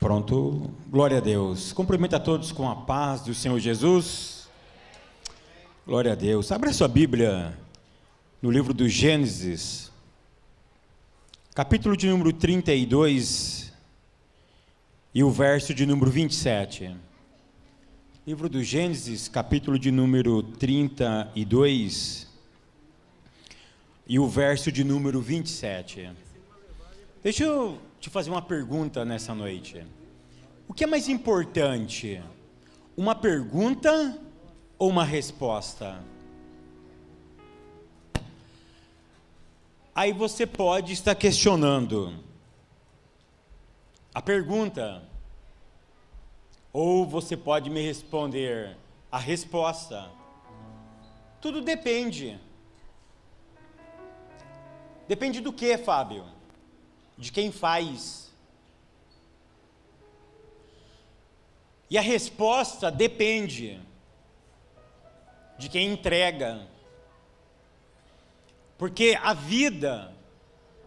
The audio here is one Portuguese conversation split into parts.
Pronto, glória a Deus. Cumprimento a todos com a paz do Senhor Jesus. Glória a Deus. Abra sua Bíblia no livro do Gênesis, capítulo de número 32 e o verso de número 27. Livro do Gênesis, capítulo de número 32 e o verso de número 27. Deixa eu te fazer uma pergunta nessa noite. O que é mais importante? Uma pergunta ou uma resposta? Aí você pode estar questionando a pergunta, ou você pode me responder a resposta. Tudo depende. Depende do que, Fábio? De quem faz. E a resposta depende de quem entrega. Porque a vida,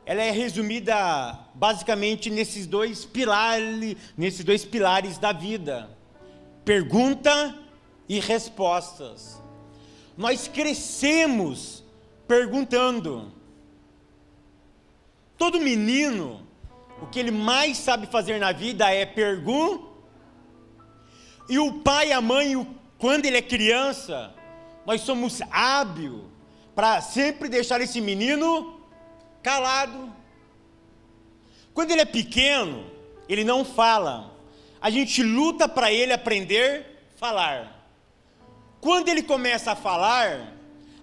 ela é resumida basicamente nesses dois pilares da vida: pergunta e respostas. Nós crescemos perguntando. Todo menino, o que ele mais sabe fazer na vida é perguntar. E o pai e a mãe, quando ele é criança, nós somos hábeis para sempre deixar esse menino calado. Quando ele é pequeno, ele não fala. A gente luta para ele aprender a falar. Quando ele começa a falar,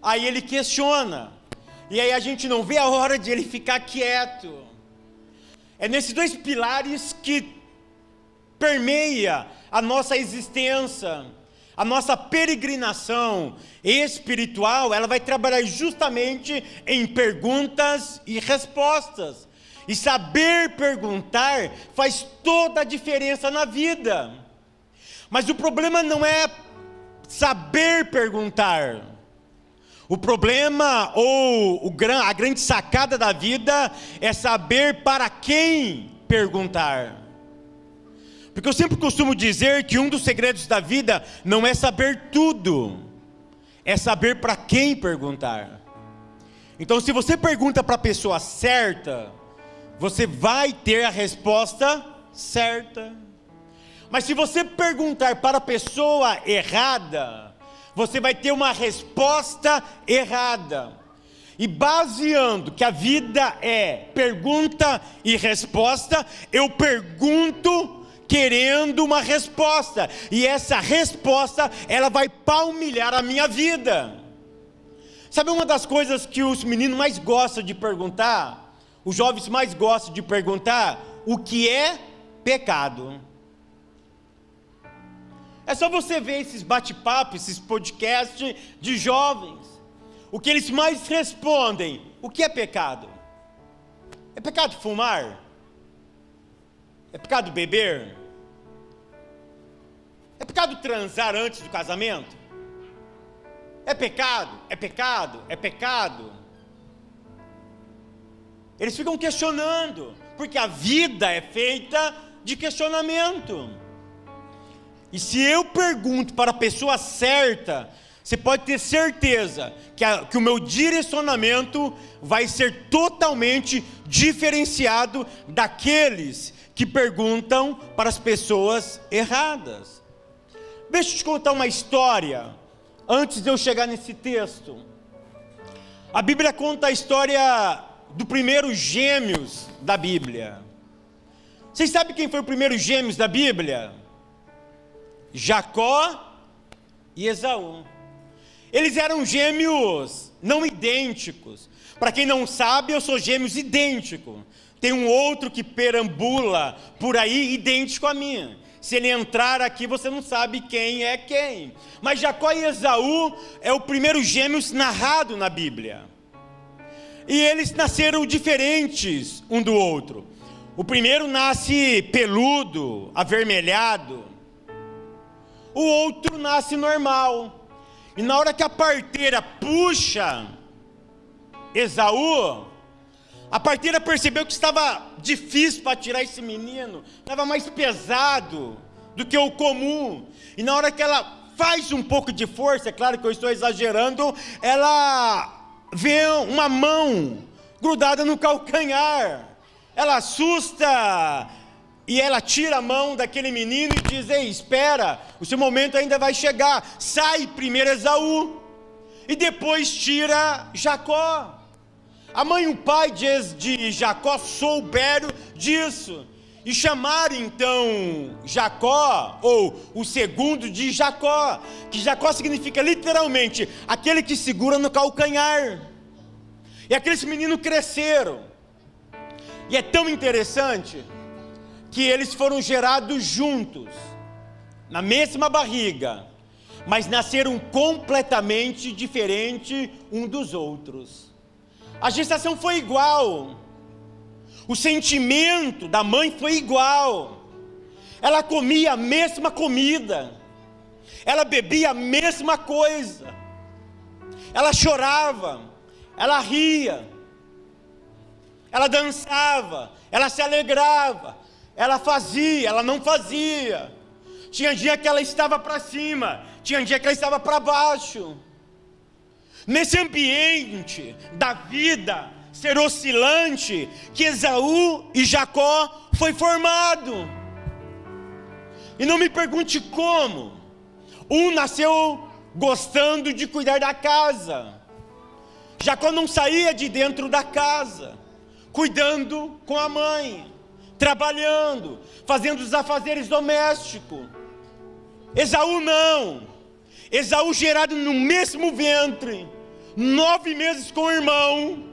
aí ele questiona. E aí a gente não vê a hora de ele ficar quieto. É nesses dois pilares que permeia a nossa existência, a nossa peregrinação espiritual. Ela vai trabalhar justamente em perguntas e respostas. E saber perguntar faz toda a diferença na vida. Mas o problema não é saber perguntar. O problema ou a grande sacada da vida é saber para quem perguntar. Porque eu sempre costumo dizer que um dos segredos da vida não é saber tudo, é saber para quem perguntar. Então, se você pergunta para a pessoa certa, você vai ter a resposta certa. Mas se você perguntar para a pessoa errada, você vai ter uma resposta errada. E baseando que a vida é pergunta e resposta, eu pergunto querendo uma resposta. E essa resposta, ela vai palmilhar a minha vida. Sabe uma das coisas que os meninos mais gostam de perguntar? Os jovens mais gostam de perguntar? O que é pecado? É só você ver esses bate-papos, esses podcasts de jovens. O que eles mais respondem: o que é pecado? É pecado fumar? É pecado beber? É pecado transar antes do casamento? É pecado? É pecado? É pecado? Eles ficam questionando, porque a vida é feita de questionamento. E se eu pergunto para a pessoa certa, você pode ter certeza que o meu direcionamento vai ser totalmente diferenciado daqueles que perguntam para as pessoas erradas. Deixa eu te contar uma história, antes de eu chegar nesse texto. A Bíblia conta a história do primeiro gêmeos da Bíblia. Vocês sabem quem foi o primeiro gêmeos da Bíblia? Jacó e Esaú. Eles eram gêmeos não idênticos. Para quem não sabe, eu sou gêmeos idêntico. Tem um outro que perambula por aí idêntico a mim. Se ele entrar aqui, você não sabe quem é quem. Mas Jacó e Esaú é o primeiro gêmeos narrado na Bíblia. E eles nasceram diferentes um do outro. O primeiro nasce peludo, avermelhado. O outro nasce normal. E na hora que a parteira puxa Esaú, A parteira percebeu que estava difícil para tirar esse menino, estava mais pesado do que o comum. E na hora que ela faz um pouco de força, é claro que eu estou exagerando, ela vê uma mão grudada no calcanhar. Ela assusta e ela tira a mão daquele menino e diz: ei, espera, o seu momento ainda vai chegar. Sai primeiro Esaú e depois tira Jacó. A mãe e o pai de Jacó souberam disso e chamaram então Jacó, ou o segundo, de Jacó, que Jacó significa literalmente aquele que segura no calcanhar. E aqueles meninos cresceram, e é tão interessante que eles foram gerados juntos, na mesma barriga, mas nasceram completamente diferentes um dos outros. A gestação foi igual, o sentimento da mãe foi igual, ela comia a mesma comida, ela bebia a mesma coisa, ela chorava, ela ria, ela dançava, ela se alegrava, ela fazia, ela não fazia. Tinha dia que ela estava para cima, tinha dia que ela estava para baixo. Nesse ambiente da vida ser oscilante, que Esaú e Jacó foi formado. E não me pergunte como. Um nasceu gostando de cuidar da casa. Jacó não saía de dentro da casa, cuidando com a mãe, trabalhando, fazendo os afazeres domésticos. Esaú não. Esaú gerado no mesmo ventre, 9 meses com o irmão.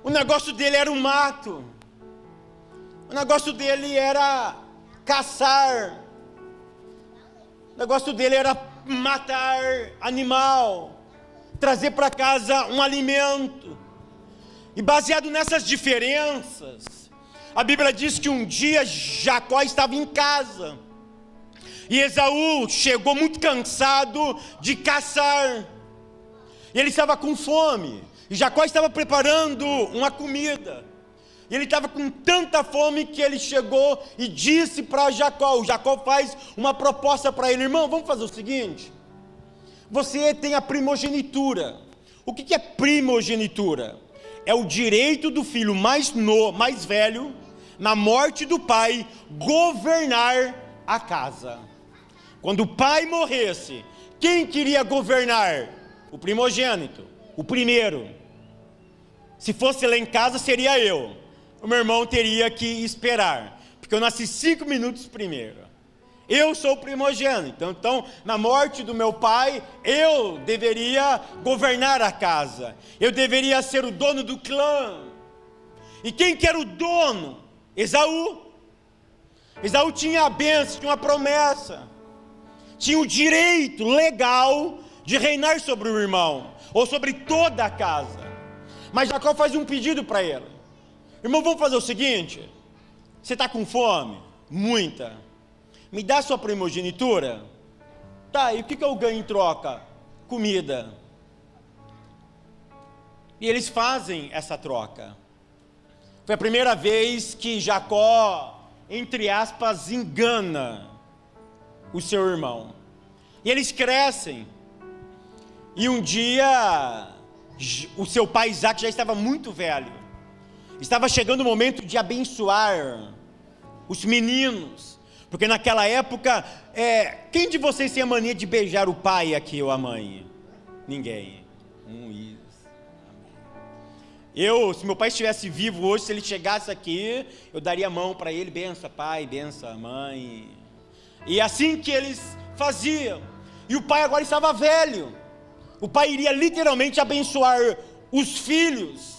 O negócio dele era o mato, o negócio dele era caçar, o negócio dele era matar animal, trazer para casa um alimento. E baseado nessas diferenças, a Bíblia diz que um dia Jacó estava em casa, e Esaú chegou muito cansado de caçar, e ele estava com fome, e Jacó estava preparando uma comida, e ele estava com tanta fome que ele chegou e disse para Jacó. O Jacó faz uma proposta para ele: irmão, vamos fazer o seguinte, você tem a primogenitura. O que é primogenitura? É o direito do filho mais velho, na morte do pai, governar a casa. Quando o pai morresse, quem queria governar? O primogênito, o primeiro. Se fosse lá em casa, seria eu. O meu irmão teria que esperar, porque eu nasci 5 minutos primeiro. Eu sou o primogênito, então na morte do meu pai, eu deveria governar a casa, eu deveria ser o dono do clã. E quem que era o dono? Esaú. Esaú tinha a bênção, tinha uma promessa, tinha o direito legal de reinar sobre o irmão, ou sobre toda a casa. Mas Jacó faz um pedido para ele: irmão, vamos fazer o seguinte, você está com fome? Muita. Me dá sua primogenitura? Tá, e o que eu ganho em troca? Comida. E eles fazem essa troca. Foi a primeira vez que Jacó, entre aspas, engana o seu irmão. E eles crescem. E um dia, o seu pai Isaac já estava muito velho. Estava chegando o momento de abençoar os meninos. Porque naquela época, quem de vocês tem a mania de beijar o pai aqui ou a mãe? Ninguém. Eu, se meu pai estivesse vivo hoje, se ele chegasse aqui, eu daria a mão para ele: benção pai, benção mãe. E assim que eles faziam. E o pai agora estava velho. O pai iria literalmente abençoar os filhos.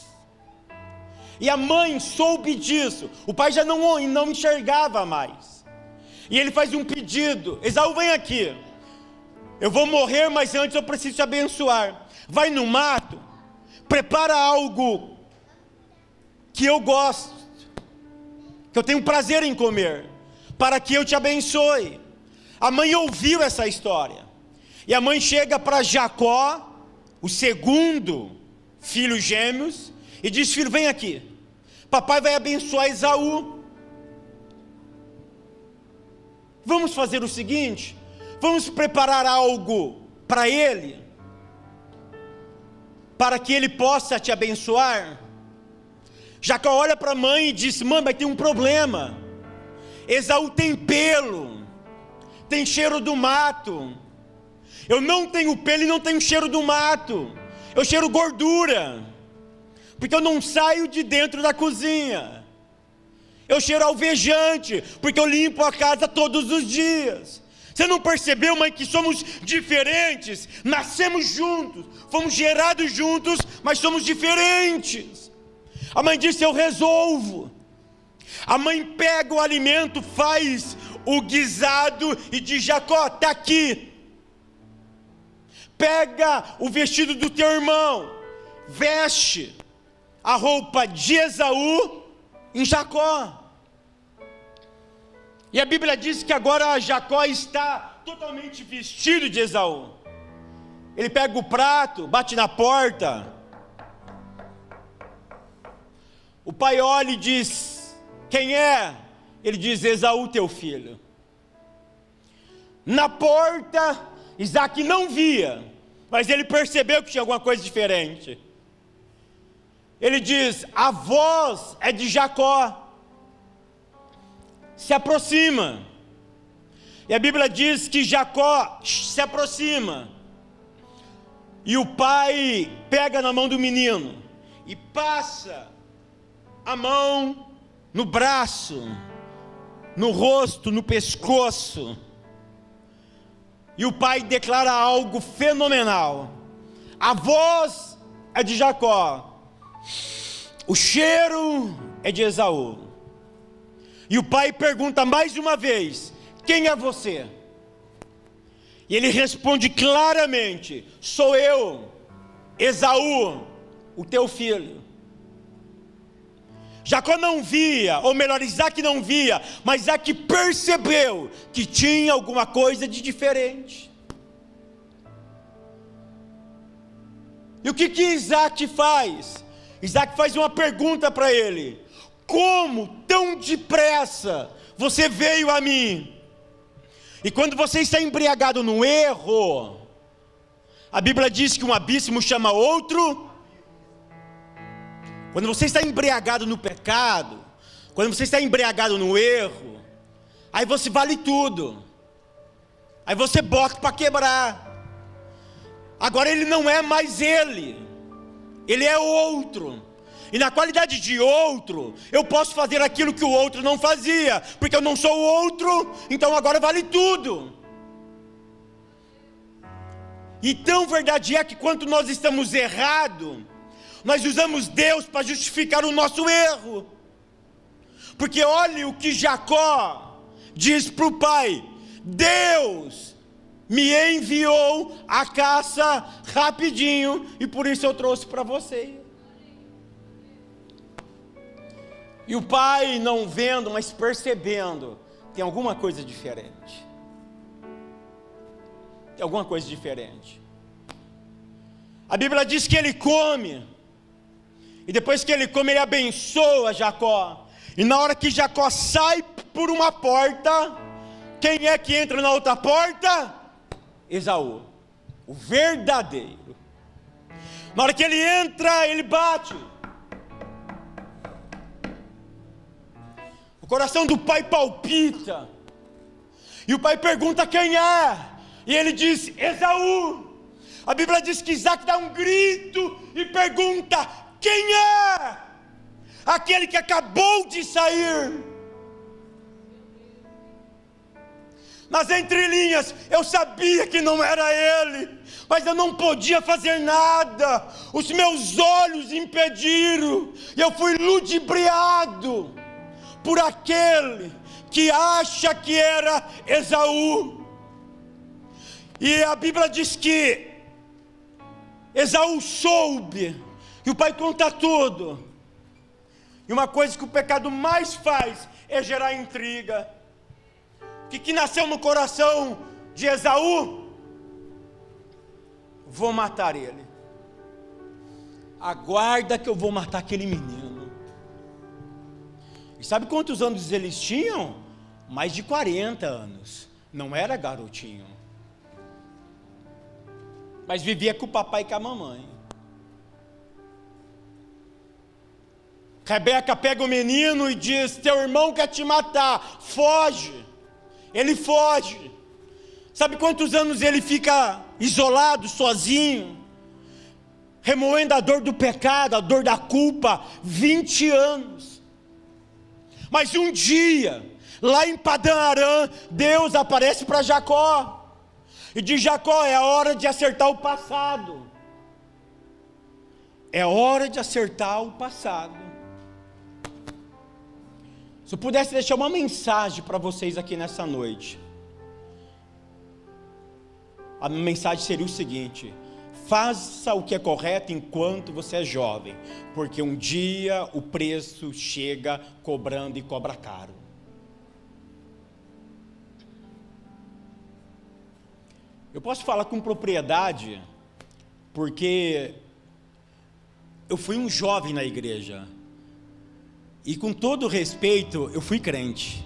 E a mãe soube disso. O pai já não enxergava mais. E ele faz um pedido: Esaú, vem aqui, eu vou morrer, mas antes eu preciso te abençoar. Vai no mato, prepara algo que eu gosto, que eu tenho prazer em comer, para que eu te abençoe. A mãe ouviu essa história, e a mãe chega para Jacó, o segundo filho gêmeos, e diz: filho, vem aqui, papai vai abençoar Esaú. Vamos fazer o seguinte, vamos preparar algo para ele, para que ele possa te abençoar. Jacó olha para a mãe e diz: mãe, mas tem um problema, Esaú tem pelo, tem cheiro do mato, eu não tenho pelo e não tenho cheiro do mato, eu cheiro gordura, porque eu não saio de dentro da cozinha, eu cheiro alvejante, porque eu limpo a casa todos os dias. Você não percebeu, mãe, que somos diferentes? Nascemos juntos, fomos gerados juntos, mas somos diferentes. A mãe disse: eu resolvo. A mãe pega o alimento, faz o guisado e diz: Jacó, está aqui. Pega o vestido do teu irmão, veste a roupa de Esaú em Jacó. E a Bíblia diz que agora Jacó está totalmente vestido de Esaú. Ele pega o prato, bate na porta. O pai olha e diz: quem é? Ele diz: Esaú, teu filho. Na porta, Isaac não via, mas ele percebeu que tinha alguma coisa diferente. Ele diz: a voz é de Jacó. Se aproxima. E a Bíblia diz que Jacó se aproxima. E o pai pega na mão do menino e passa a mão no braço, no rosto, no pescoço. E o pai declara algo fenomenal: a voz é de Jacó, o cheiro é de Esaú. E o pai pergunta mais uma vez: quem é você? E ele responde claramente: sou eu, Esaú, o teu filho. Jacó não via, ou melhor, Isaac não via, mas Isaac percebeu que tinha alguma coisa de diferente. E o que Isaac faz? Isaac faz uma pergunta para ele: como tão depressa você veio a mim? E quando você está embriagado no erro, a Bíblia diz que um abismo chama outro. Quando você está embriagado no pecado, quando você está embriagado no erro, aí você vale tudo, aí você bota para quebrar. Agora ele não é mais ele é outro. E na qualidade de outro, eu posso fazer aquilo que o outro não fazia, porque eu não sou o outro, então agora vale tudo. E tão verdade é que quando nós estamos errados, nós usamos Deus para justificar o nosso erro. Porque olha o que Jacó diz para o pai: Deus me enviou a caça rapidinho, e por isso eu trouxe para você. E o pai, não vendo, mas percebendo, tem alguma coisa diferente. Tem alguma coisa diferente. A Bíblia diz que ele come, e depois que ele come, ele abençoa Jacó. E na hora que Jacó sai por uma porta, quem é que entra na outra porta? Esaú, o verdadeiro. Na hora que ele entra, ele bate. O coração do pai palpita. E o pai pergunta: quem é? E ele diz: Esaú. A Bíblia diz que Isaac dá um grito e pergunta: quem é? Aquele que acabou de sair. Nas entrelinhas, eu sabia que não era ele, mas eu não podia fazer nada. Os meus olhos impediram, e eu fui ludibriado por aquele que acha que era Esaú. E a Bíblia diz que Esaú soube, e o pai conta tudo. E uma coisa que o pecado mais faz é gerar intriga. O que nasceu no coração de Esaú? Vou matar ele. aguarda que eu vou matar aquele menino. E sabe quantos anos eles tinham? Mais de 40 anos. Não era garotinho. Mas vivia com o papai e com a mamãe. Rebeca pega o menino e diz: teu irmão quer te matar, foge. Ele foge. Sabe quantos anos ele fica isolado, sozinho, remoendo a dor do pecado, a dor da culpa? 20 anos. Mas um dia, lá em Padã Arã, Deus aparece para Jacó e diz: Jacó, é a hora de acertar o passado. É hora de acertar o passado. Se eu pudesse deixar uma mensagem para vocês aqui nessa noite, a mensagem seria o seguinte: faça o que é correto enquanto você é jovem, porque um dia o preço chega cobrando e cobra caro. Eu posso falar com propriedade, porque eu fui um jovem na igreja. E com todo respeito, eu fui crente.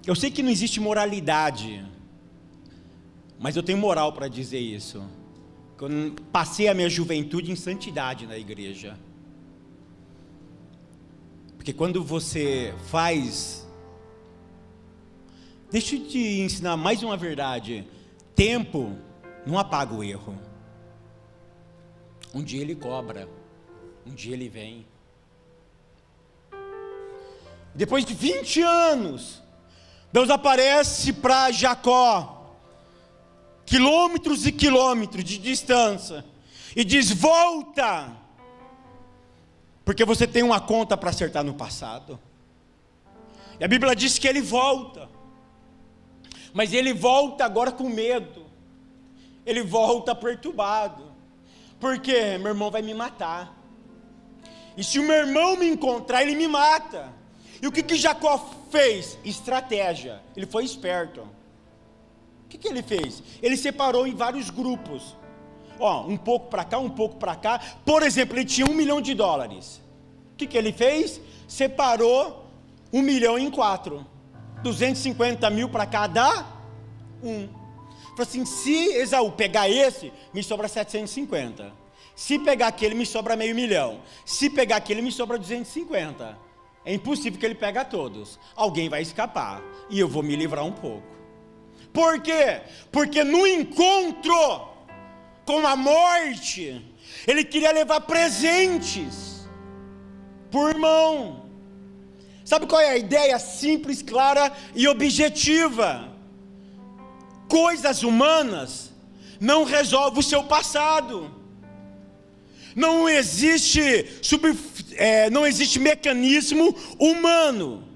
Eu sei que não existe moralidade, mas eu tenho moral para dizer isso. Eu passei a minha juventude em santidade na igreja. Porque quando você faz... Deixa eu te ensinar mais uma verdade. Tempo não apaga o erro. Um dia ele cobra, um dia ele vem. Depois de 20 anos, Deus aparece para Jacó, quilômetros e quilômetros de distância, e diz: volta, porque você tem uma conta para acertar no passado. E a Bíblia diz que ele volta, mas ele volta agora com medo, ele volta perturbado, porque meu irmão vai me matar, e se o meu irmão me encontrar, ele me mata. E o que Jacó fez? Estratégia. Ele foi esperto. O que ele fez? Ele separou em vários grupos. Um pouco para cá, um pouco para cá. Por exemplo, ele tinha $1 milhão. O que ele fez? Separou 1 milhão em 4. 250 mil para cada um. Falou assim: se Esaú pegar esse, me sobra 750. Se pegar aquele, me sobra $500 mil. Se pegar aquele, me sobra 250. É impossível que ele pegue todos. Alguém vai escapar. E eu vou me livrar um pouco. Por quê? Porque no encontro com a morte, ele queria levar presentes por irmão. Sabe qual é a ideia? Simples, clara e objetiva. Coisas humanas não resolvem o seu passado. Não existe mecanismo humano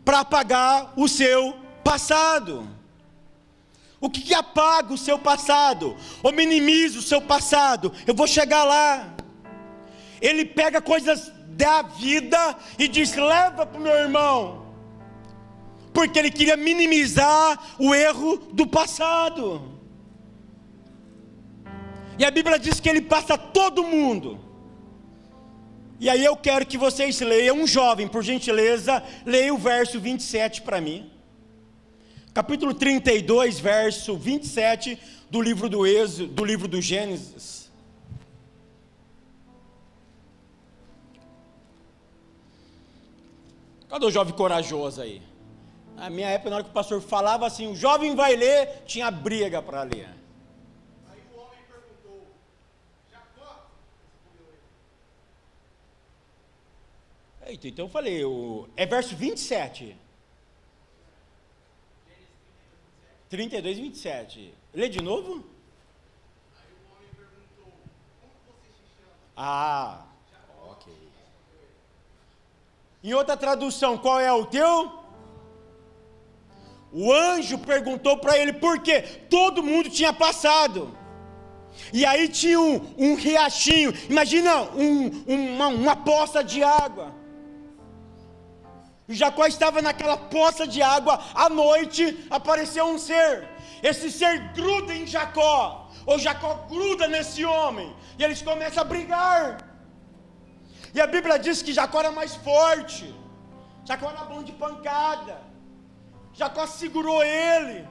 para apagar o seu passado. O que apaga o seu passado? Ou minimiza o seu passado? Eu vou chegar lá. Ele pega coisas da vida e diz: leva para o meu irmão, porque ele queria minimizar o erro do passado. E a Bíblia diz que ele passa todo mundo. E aí eu quero que vocês leiam, um jovem, por gentileza, leia o verso 27 para mim. Capítulo 32, verso 27 do livro do Êxodo, do livro do Gênesis. Cadê o jovem corajoso aí? Na minha época, na hora que o pastor falava assim, o jovem vai ler, tinha briga para ler. Aí o homem perguntou: Jacó? Eita, então eu falei, é verso 27. 32, 27. Lê de novo? Aí o homem perguntou: como você se chama? Ok. Em outra tradução, qual é o teu? O anjo perguntou para ele por quê? Todo mundo tinha passado. E aí tinha um riachinho. Imagina uma poça de água. Jacó estava naquela poça de água, à noite apareceu um ser. Esse ser gruda em Jacó, ou Jacó gruda nesse homem, e eles começam a brigar. E a Bíblia diz que Jacó era mais forte, Jacó era bom de pancada, Jacó segurou ele.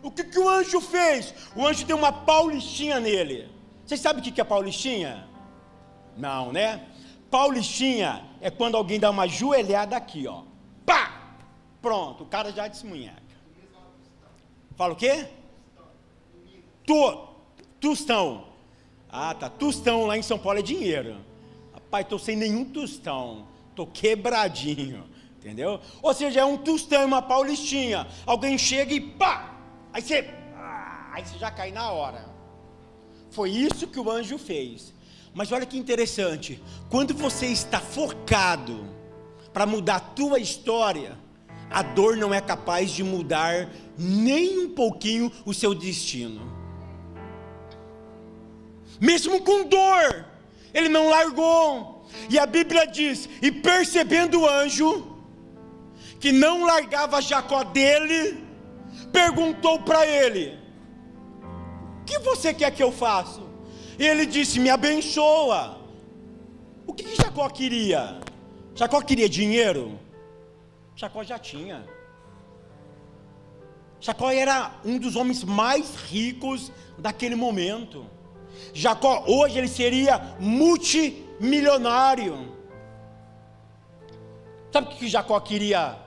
O que o anjo fez? O anjo deu uma paulistinha nele. Vocês sabem o que é paulistinha? Não, né? Paulistinha é quando alguém dá uma joelhada aqui, ó. Pá! Pronto, o cara já desmunheca. Fala o quê? Tostão. Ah, tá. Tostão lá em São Paulo é dinheiro. Rapaz, tô sem nenhum tostão. Tô quebradinho. Entendeu? Ou seja, é um tostão, uma paulistinha. Alguém chega e pá! Aí você já cai na hora. Foi isso que o anjo fez. Mas olha que interessante. Quando você está focado para mudar a tua história, a dor não é capaz de mudar nem um pouquinho o seu destino. Mesmo com dor, ele não largou. E a Bíblia diz: e percebendo o anjo que não largava Jacó dele, perguntou para ele: o que você quer que eu faça? E ele disse: me abençoa. O que Jacó queria? Jacó queria dinheiro? Jacó já tinha. Jacó era um dos homens mais ricos daquele momento. Jacó hoje ele seria multimilionário. Sabe o que Jacó queria?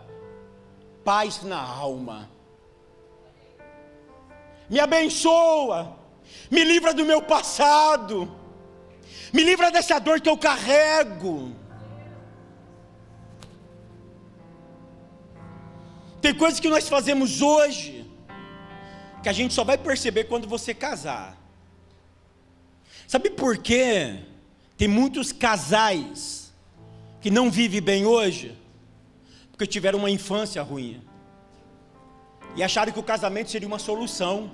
Paz na alma. Me abençoa, me livra do meu passado, me livra dessa dor que eu carrego. Tem coisas que nós fazemos hoje que a gente só vai perceber quando você casar. Sabe por quê? Tem muitos casais que não vivem bem hoje porque tiveram uma infância ruim e acharam que o casamento seria uma solução.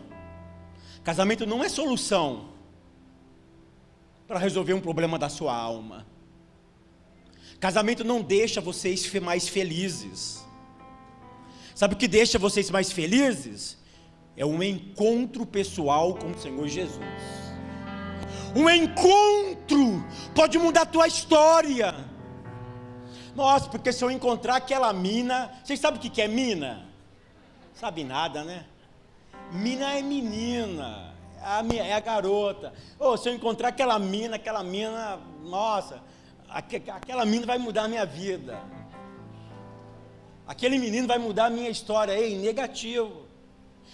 Casamento não é solução para resolver um problema da sua alma. Casamento não deixa vocês mais felizes. Sabe o que deixa vocês mais felizes? É um encontro pessoal com o Senhor Jesus. Um encontro pode mudar a tua história. Nossa, porque se eu encontrar aquela mina, vocês sabem o que é mina? Sabe nada, né? Mina é menina, é a garota. Se eu encontrar aquela mina, nossa, aquela mina vai mudar a minha vida. Aquele menino vai mudar a minha história. Ei, negativo.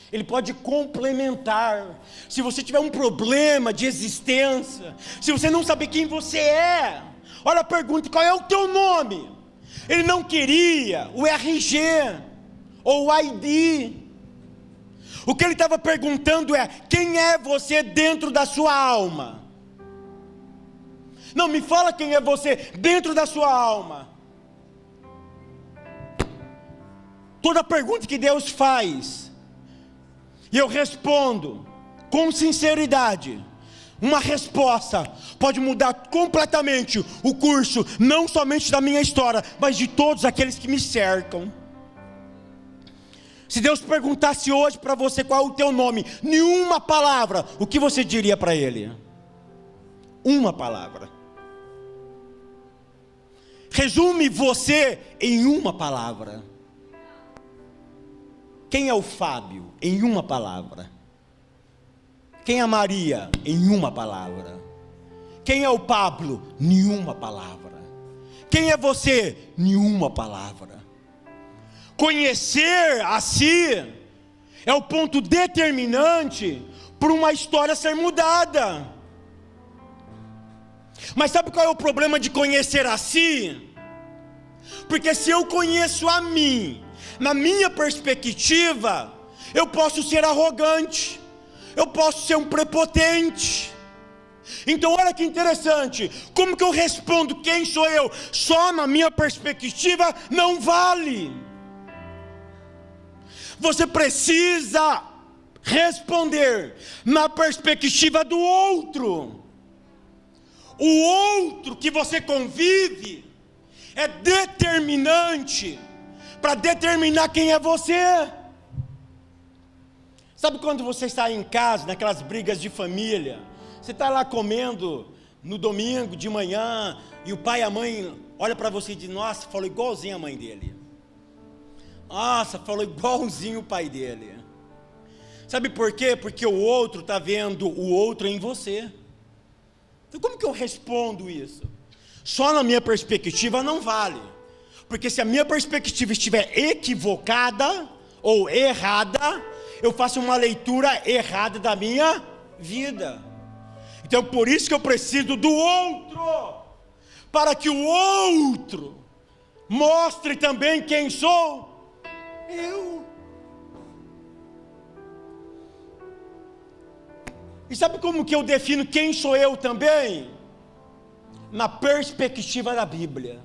Ele pode complementar. Se você tiver um problema de existência, se você não sabe quem você é, olha a pergunta: qual é o teu nome? Ele não queria o RG ou o ID. O que ele estava perguntando é: quem é você dentro da sua alma? Não, me fala quem é você dentro da sua alma. Toda pergunta que Deus faz, e eu respondo com sinceridade, uma resposta pode mudar completamente o curso, não somente da minha história, mas de todos aqueles que me cercam. Se Deus perguntasse hoje para você qual é o teu nome, nenhuma palavra, o que você diria para Ele? Uma palavra. Resume você em uma palavra. Quem é o Fábio? Em uma palavra. Quem é a Maria? Em uma palavra. Quem é o Pablo? Nenhuma palavra. Quem é você? Nenhuma palavra. Conhecer a si é o ponto determinante para uma história ser mudada. Mas sabe qual é o problema de conhecer a si? Porque se eu conheço a mim, na minha perspectiva, eu posso ser arrogante, eu posso ser um prepotente. Então olha que interessante, como que eu respondo quem sou eu? Só na minha perspectiva não vale. Você precisa responder na perspectiva do outro. O outro que você convive é determinante para determinar quem é você. Sabe quando você está em casa, naquelas brigas de família, você está lá comendo no domingo de manhã, e o pai e a mãe olham para você e dizem: nossa, falou igualzinho a mãe dele. Nossa, falou igualzinho o pai dele. Sabe por quê? Porque o outro está vendo o outro em você. Então como que eu respondo isso? Só na minha perspectiva não vale. Porque se a minha perspectiva estiver equivocada ou errada, eu faço uma leitura errada da minha vida. Então por isso que eu preciso do outro, para que o outro mostre também quem sou eu. E sabe como que eu defino quem sou eu também? Na perspectiva da Bíblia.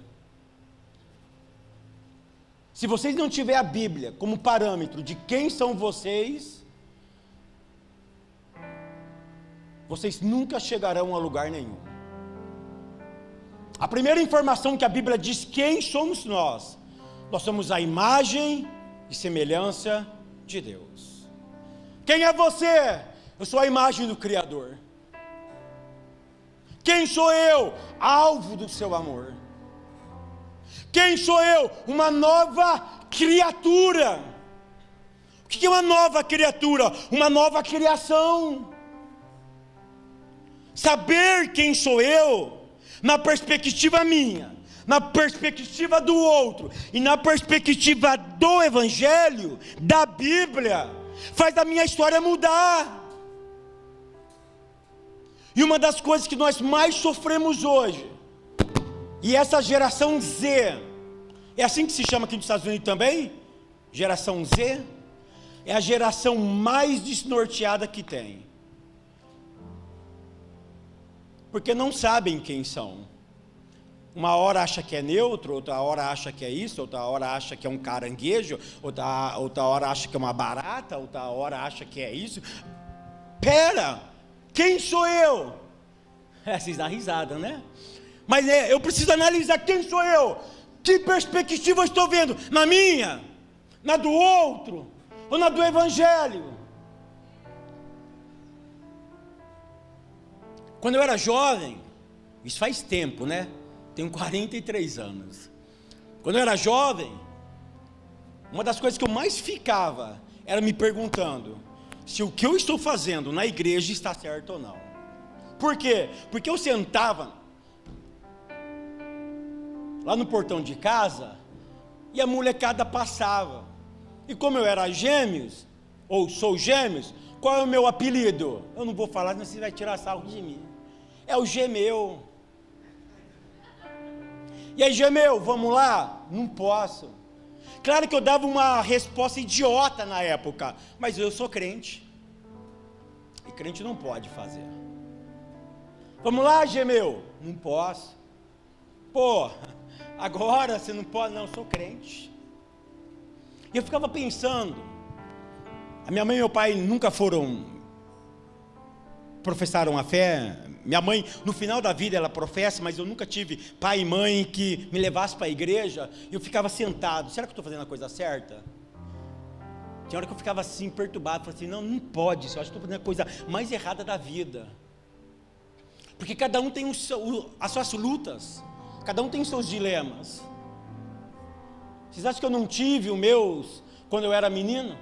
Se vocês não tiverem a Bíblia como parâmetro de quem são vocês, vocês nunca chegarão a lugar nenhum. A primeira informação que a Bíblia diz quem somos nós somos a imagem e semelhança de Deus. Quem é você? Eu sou a imagem do Criador. Quem sou eu? Alvo do seu amor. Quem sou eu? Uma nova criatura. O que é uma nova criatura? Uma nova criação. Saber quem sou eu, na perspectiva minha, na perspectiva do outro, e na perspectiva do Evangelho, da Bíblia, faz a minha história mudar. E uma das coisas que nós mais sofremos hoje, e essa geração Z, é assim que se chama aqui nos Estados Unidos também? Geração Z, é a geração mais desnorteada que tem. Porque não sabem quem são. Uma hora acha que é neutro, outra hora acha que é isso, outra hora acha que é um caranguejo, outra hora acha que é uma barata, outra hora acha que é isso. Pera! Quem sou eu? Vocês dão risada, né? Mas eu preciso analisar quem sou eu. Que perspectiva eu estou vendo? Na minha? Na do outro? Ou na do Evangelho? Quando eu era jovem, isso faz tempo, né? Tenho 43 anos. Quando eu era jovem, uma das coisas que eu mais ficava era me perguntando se o que eu estou fazendo na igreja está certo ou não. Por quê? Porque eu sentava lá no portão de casa e a molecada passava. E como eu era gêmeos, ou sou gêmeos, qual é o meu apelido? Eu não vou falar, senão você vai tirar sarro de mim. É o Gemeu. E aí, Gemeu, vamos lá? Não posso. Claro que eu dava uma resposta idiota na época, mas eu sou crente. E crente não pode fazer. Vamos lá, Gemeu? Não posso. Pô, agora você não pode? Não, eu sou crente. E eu ficava pensando, a minha mãe e meu pai nunca professaram a fé. Minha mãe, no final da vida, ela professa, mas eu nunca tive pai e mãe que me levasse para a igreja. E eu ficava sentado, será que eu estou fazendo a coisa certa? Tinha hora que eu ficava assim, perturbado, falava assim, não pode isso, eu acho que estou fazendo a coisa mais errada da vida. Porque cada um tem as suas lutas, cada um tem os seus dilemas. Vocês acham que eu não tive os meus quando eu era menino?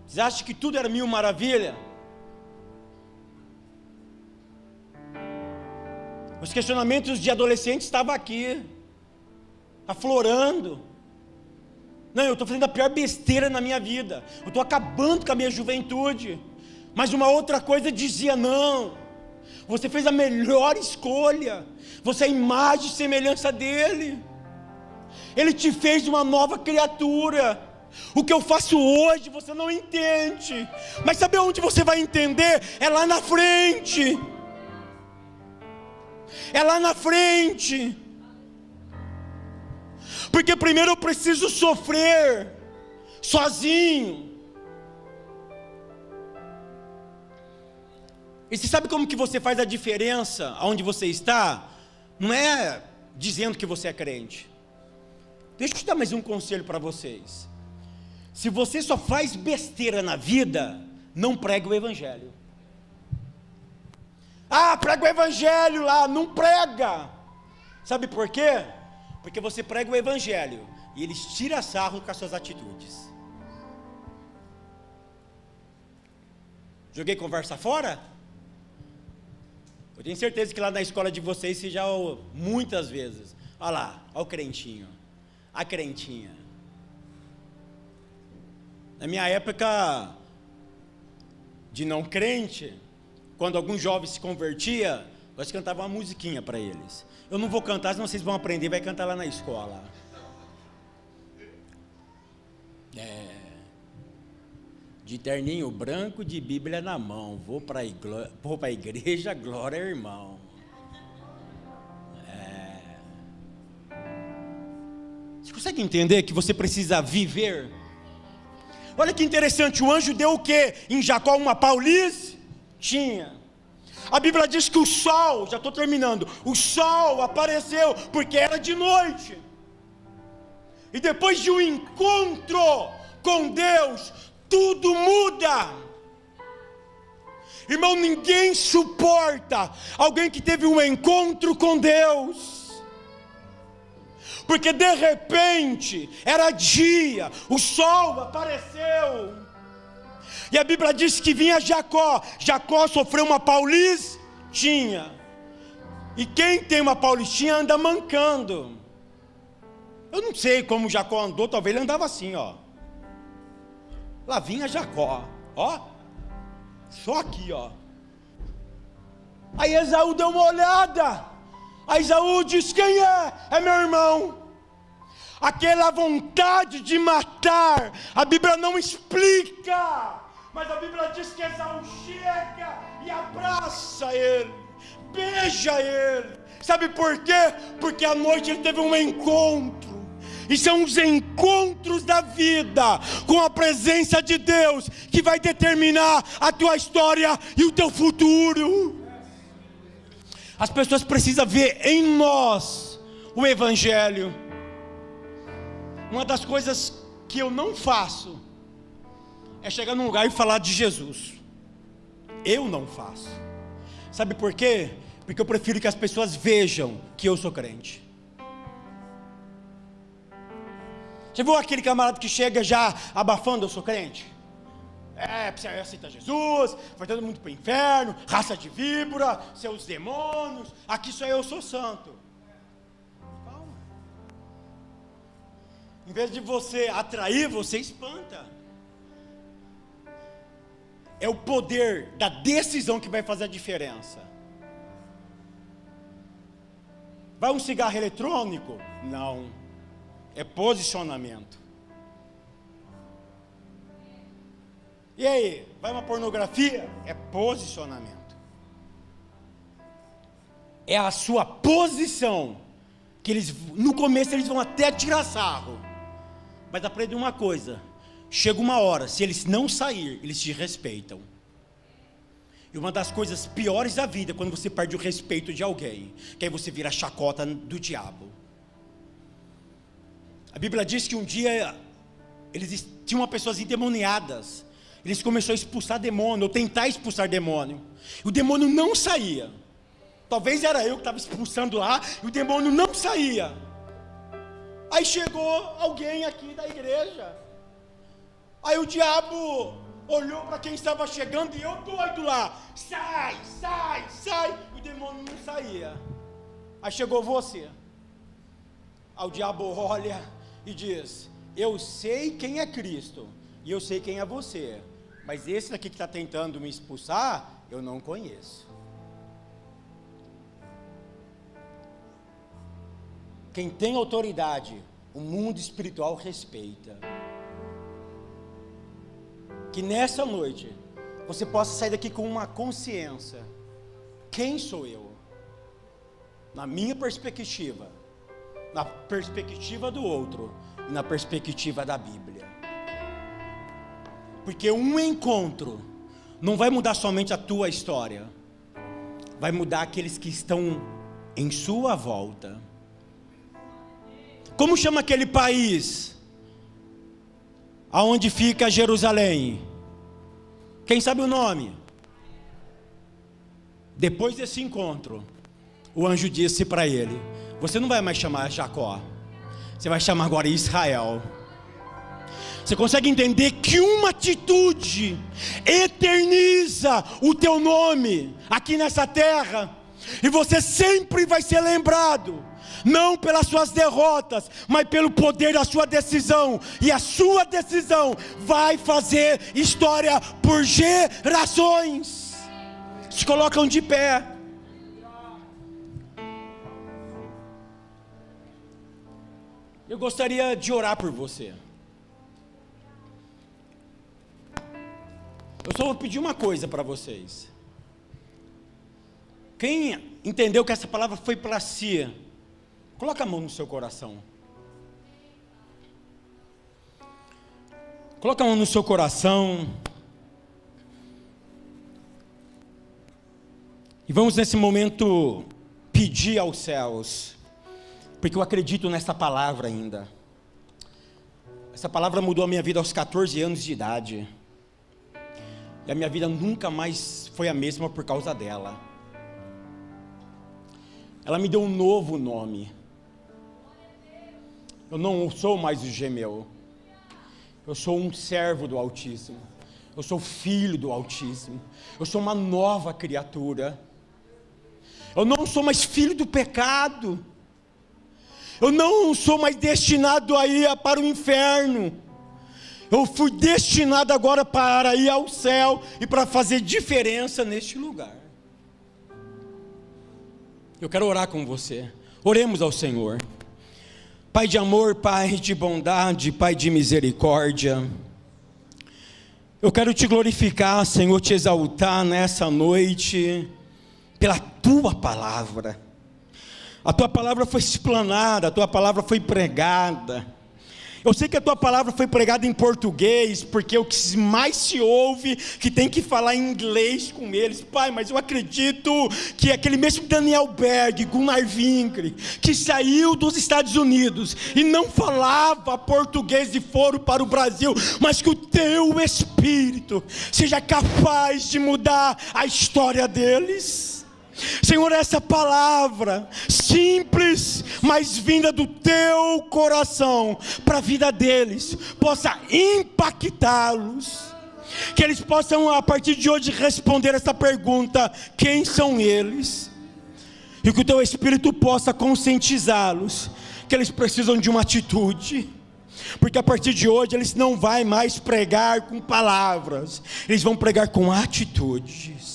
Vocês acham que tudo era mil maravilha? Os questionamentos de adolescente estavam aqui, aflorando. Não, eu estou fazendo a pior besteira na minha vida, eu estou acabando com a minha juventude. Mas uma outra coisa dizia, não, você fez a melhor escolha, você é a imagem e semelhança dele, ele te fez uma nova criatura. O que eu faço hoje você não entende, mas sabe onde você vai entender? É lá na frente. É lá na frente. Porque primeiro eu preciso sofrer sozinho. E você sabe como que você faz a diferença aonde você está? Não é dizendo que você é crente. Deixa eu te dar mais um conselho para vocês. Se você só faz besteira na vida, não prega o evangelho. Ah, prega o evangelho lá, não prega. Sabe por quê? Porque você prega o evangelho e eles tiram sarro com as suas atitudes. Joguei conversa fora? Eu tenho certeza que lá na escola de vocês, você já muitas vezes. Olha lá, olha o crentinho, a crentinha. Na minha época de não crente, quando algum jovem se convertia, nós cantávamos uma musiquinha para eles. Eu não vou cantar, senão vocês vão aprender, vai cantar lá na escola. De terninho branco, de Bíblia na mão, vou para a igreja, glória irmão. Você consegue entender que você precisa viver? Olha que interessante, o anjo deu o quê? Em Jacó uma paulice? Tinha. A Bíblia diz que o sol, já estou terminando, o sol apareceu porque era de noite. E depois de um encontro com Deus, tudo muda. Irmão, ninguém suporta alguém que teve um encontro com Deus. Porque de repente, era dia, o sol apareceu. E a Bíblia diz que vinha Jacó. Jacó sofreu uma paulistinha. E quem tem uma paulistinha anda mancando. Eu não sei como Jacó andou, talvez ele andava assim, ó. Lá vinha Jacó, ó. Só aqui, ó. Aí Esaú deu uma olhada. Aí Esaú diz: quem é? É meu irmão. Aquela vontade de matar, a Bíblia não explica. Mas a Bíblia diz que Esaú chega e abraça ele, beija ele. Sabe por quê? Porque à noite ele teve um encontro. E são os encontros da vida com a presença de Deus que vai determinar a tua história e o teu futuro. As pessoas precisam ver em nós o evangelho. Uma das coisas que eu não faço é chegar num lugar e falar de Jesus. Eu não faço. Sabe por quê? Porque eu prefiro que as pessoas vejam que eu sou crente. Você viu aquele camarada que chega já abafando: eu sou crente? Você aceita Jesus, vai todo mundo para o inferno, raça de víbora, seus demônios, aqui só eu sou santo. Calma. Em vez de você atrair, você espanta. É o poder da decisão que vai fazer a diferença. Vai um cigarro eletrônico? Não. É posicionamento. E aí, vai uma pornografia? É posicionamento. É a sua posição, que eles, no começo eles vão até tirar sarro, mas aprende uma coisa: chega uma hora, se eles não sair, eles te respeitam. E uma das coisas piores da vida é quando você perde o respeito de alguém, que aí você vira chacota do diabo. A Bíblia diz que um dia eles tinham pessoas endemoniadas. Eles começaram a expulsar demônio, ou tentar expulsar demônio. O demônio não saía. Talvez era eu que estava expulsando lá, e o demônio não saía. Aí chegou alguém aqui da igreja. Aí o diabo olhou para quem estava chegando, e eu doido lá: sai, sai, sai. O demônio não saía. Aí chegou você. Aí o diabo olha e diz: eu sei quem é Cristo, e eu sei quem é você, mas esse daqui que está tentando me expulsar, eu não conheço. Quem tem autoridade, o mundo espiritual respeita. Que nessa noite, você possa sair daqui com uma consciência: quem sou eu? Na minha perspectiva, na perspectiva do outro, e na perspectiva da Bíblia. Porque um encontro não vai mudar somente a tua história, vai mudar aqueles que estão em sua volta. Como chama aquele país aonde fica Jerusalém? Quem sabe o nome? Depois desse encontro, o anjo disse para ele: você não vai mais chamar Jacó, você vai chamar agora Israel. Você consegue entender que uma atitude eterniza o teu nome aqui nessa terra? E você sempre vai ser lembrado, não pelas suas derrotas, mas pelo poder da sua decisão. E a sua decisão vai fazer história por gerações. Se colocam de pé. Eu gostaria de orar por você. Eu só vou pedir uma coisa para vocês. Quem entendeu que essa palavra foi para si, coloca a mão no seu coração. Coloca a mão no seu coração. E vamos nesse momento pedir aos céus, porque eu acredito nessa palavra ainda. Essa palavra mudou a minha vida aos 14 anos de idade. E a minha vida nunca mais foi a mesma por causa dela. Ela me deu um novo nome. Eu não sou mais o Gemeu. Eu sou um servo do Altíssimo. Eu sou filho do Altíssimo. Eu sou uma nova criatura. Eu não sou mais filho do pecado. Eu não sou mais destinado a ir para o inferno. Eu fui destinado agora para ir ao céu e para fazer diferença neste lugar. Eu quero orar com você. Oremos ao Senhor. Pai de amor, Pai de bondade, Pai de misericórdia, eu quero te glorificar, Senhor, te exaltar nessa noite pela Tua palavra. A Tua palavra foi explanada, a Tua palavra foi pregada. Eu sei que a Tua palavra foi pregada em português, porque é o que mais se ouve, que tem que falar em inglês com eles. Pai, mas eu acredito que aquele mesmo Daniel Berg, Gunnar Winkler, que saiu dos Estados Unidos e não falava português e foram para o Brasil, mas que o Teu Espírito seja capaz de mudar a história deles. Senhor, essa palavra simples, mas vinda do Teu coração para a vida deles, possa impactá-los, que eles possam a partir de hoje responder essa pergunta: quem são eles? E que o Teu Espírito possa conscientizá-los que eles precisam de uma atitude, porque a partir de hoje eles não vão mais pregar com palavras, eles vão pregar com atitudes.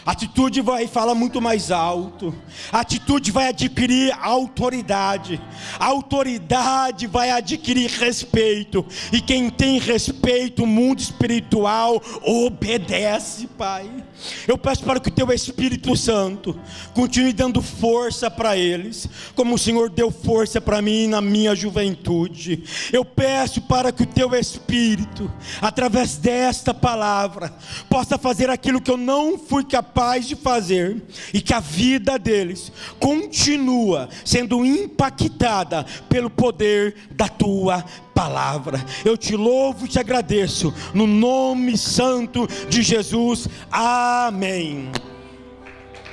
A atitude vai falar muito mais alto. A atitude vai adquirir autoridade. A autoridade vai adquirir respeito. E quem tem respeito, o mundo espiritual obedece, Pai. Eu peço para que o Teu Espírito Santo continue dando força para eles, como o Senhor deu força para mim na minha juventude. Eu peço para que o Teu Espírito, através desta palavra, possa fazer aquilo que eu não fui capaz de fazer, e que a vida deles continua sendo impactada pelo poder da Tua palavra. Eu te louvo e te agradeço no nome santo de Jesus. Amém.